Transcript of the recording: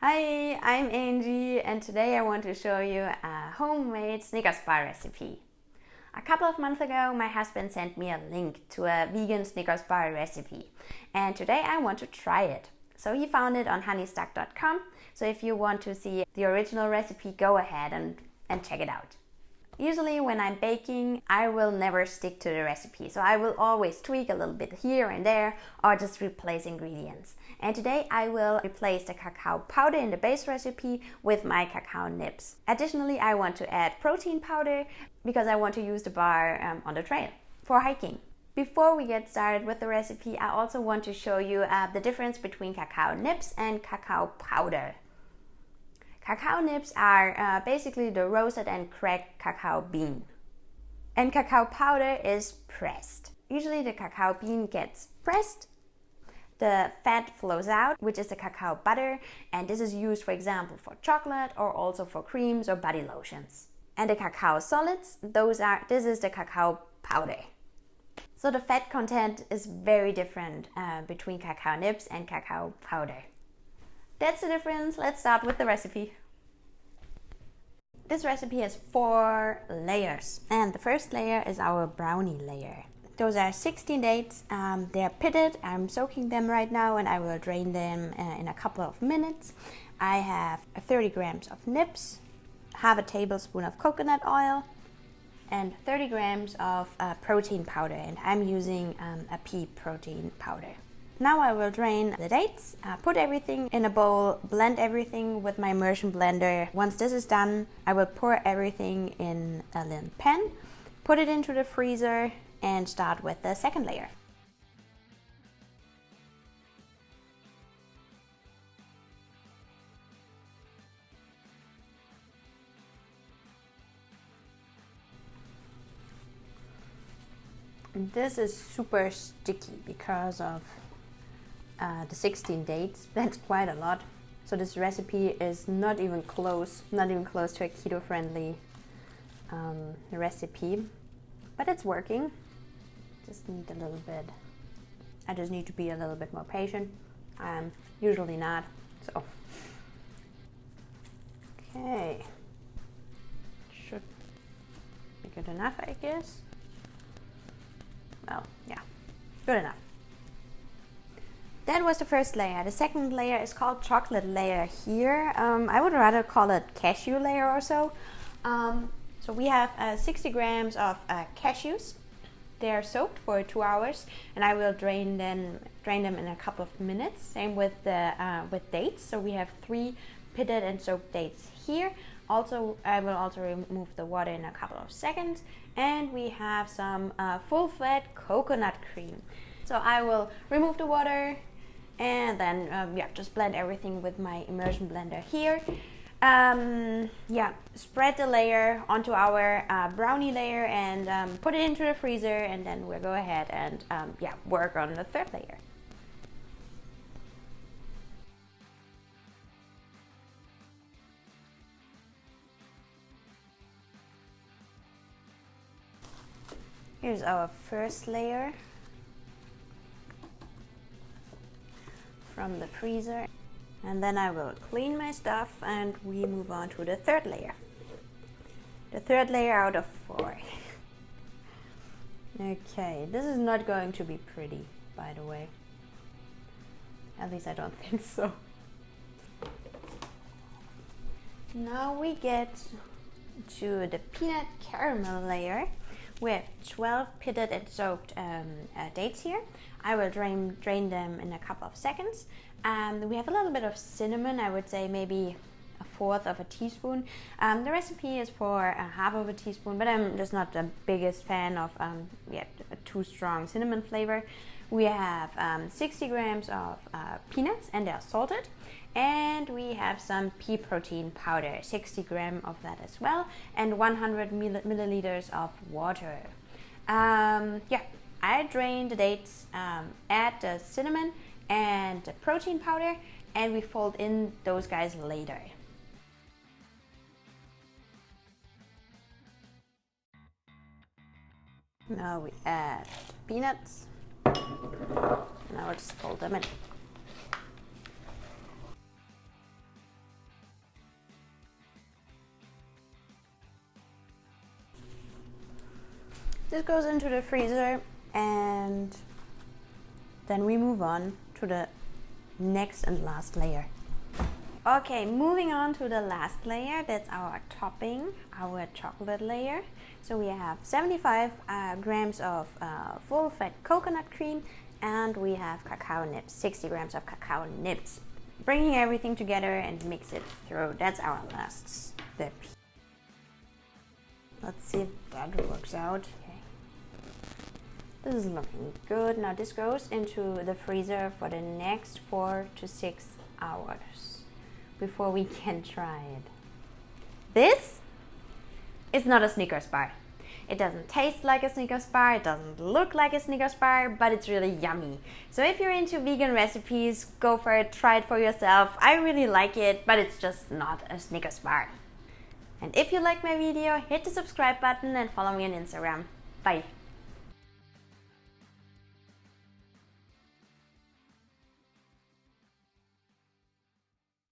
Hi, I'm Angie and today I want to show you a homemade Snickers bar recipe. A couple of months ago my husband sent me a link to a vegan Snickers bar recipe and today I want to try it. So he found it on honeystuck.com, so if you want to see the original recipe, go ahead and check it out. Usually when I'm baking, I will never stick to the recipe, so I will always tweak a little bit here and there or just replace ingredients. And today I will replace the cacao powder in the base recipe with my cacao nibs. Additionally, I want to add protein powder because I want to use the bar on the trail for hiking. Before we get started with the recipe, I also want to show you the difference between cacao nibs and cacao powder. Cacao nibs are basically the roasted and cracked cacao bean. And cacao powder is pressed. Usually the cacao bean gets pressed, the fat flows out, which is the cacao butter, and this is used, for example, for chocolate or also for creams or body lotions. And the cacao solids, this is the cacao powder. So the fat content is very different between cacao nibs and cacao powder. That's the difference. Let's start with the recipe. This recipe has 4 layers, and the first layer is our brownie layer. Those are 16 dates. They're pitted. I'm soaking them right now and I will drain them in a couple of minutes. I have 30 grams of nibs, half a tablespoon of coconut oil, and 30 grams of protein powder, and I'm using a pea protein powder. Now I will drain the dates, put everything in a bowl, blend everything with my immersion blender. Once this is done, I will pour everything in a little pan, put it into the freezer, and start with the second layer. This is super sticky because of the 16 dates. That's quite a lot. So this recipe is not even close to a keto-friendly recipe, but it's working. Just need a little bit. I just need to be a little bit more patient. I'm usually not. So okay, should be good enough, I guess. Well, yeah, good enough. That was the first layer. The second layer is called chocolate layer here. I would rather call it cashew layer or so. So we have 60 grams of cashews. They are soaked for 2 hours, and I will drain them in a couple of minutes. Same with dates. So we have 3 pitted and soaked dates here. Also, I will also remove the water in a couple of seconds, and we have some full-fat coconut cream. So I will remove the water and then just blend everything with my immersion blender here. Spread the layer onto our brownie layer and put it into the freezer, and then we'll go ahead and work on the third layer. Here's our first layer from the freezer. And then I will clean my stuff and we move on to the third layer. The third layer out of 4. Okay, this is not going to be pretty, by the way. At least I don't think so. Now we get to the peanut caramel layer. We have 12 pitted and soaked dates here. I will drain them in a couple of seconds. We have a little bit of cinnamon, I would say maybe 1/4 of a teaspoon. The recipe is for 1/2 of a teaspoon, but I'm just not the biggest fan of a too strong cinnamon flavor. We have 60 grams of peanuts, and they're salted. And we have some pea protein powder, 60 grams of that as well, and 100 milliliters of water. I drain the dates, add the cinnamon and the protein powder, and we fold in those guys later. Now we add peanuts, and I will just fold them in. This goes into the freezer, and then we move on to the next and last layer. Okay, moving on to the last layer, that's our topping, our chocolate layer. So we have 75 grams of full-fat coconut cream, and we have cacao nibs, 60 grams of cacao nibs. Bringing everything together and mix it through, that's our last step. Let's see if that works out. Okay. This is looking good. Now this goes into the freezer for the next 4 to 6 hours before we can try it. This is not a Snickers bar. It doesn't taste like a Snickers bar, it doesn't look like a Snickers bar, but it's really yummy. So if you're into vegan recipes, go for it, try it for yourself. I really like it, but it's just not a Snickers bar. And if you like my video, hit the subscribe button and follow me on Instagram. Bye!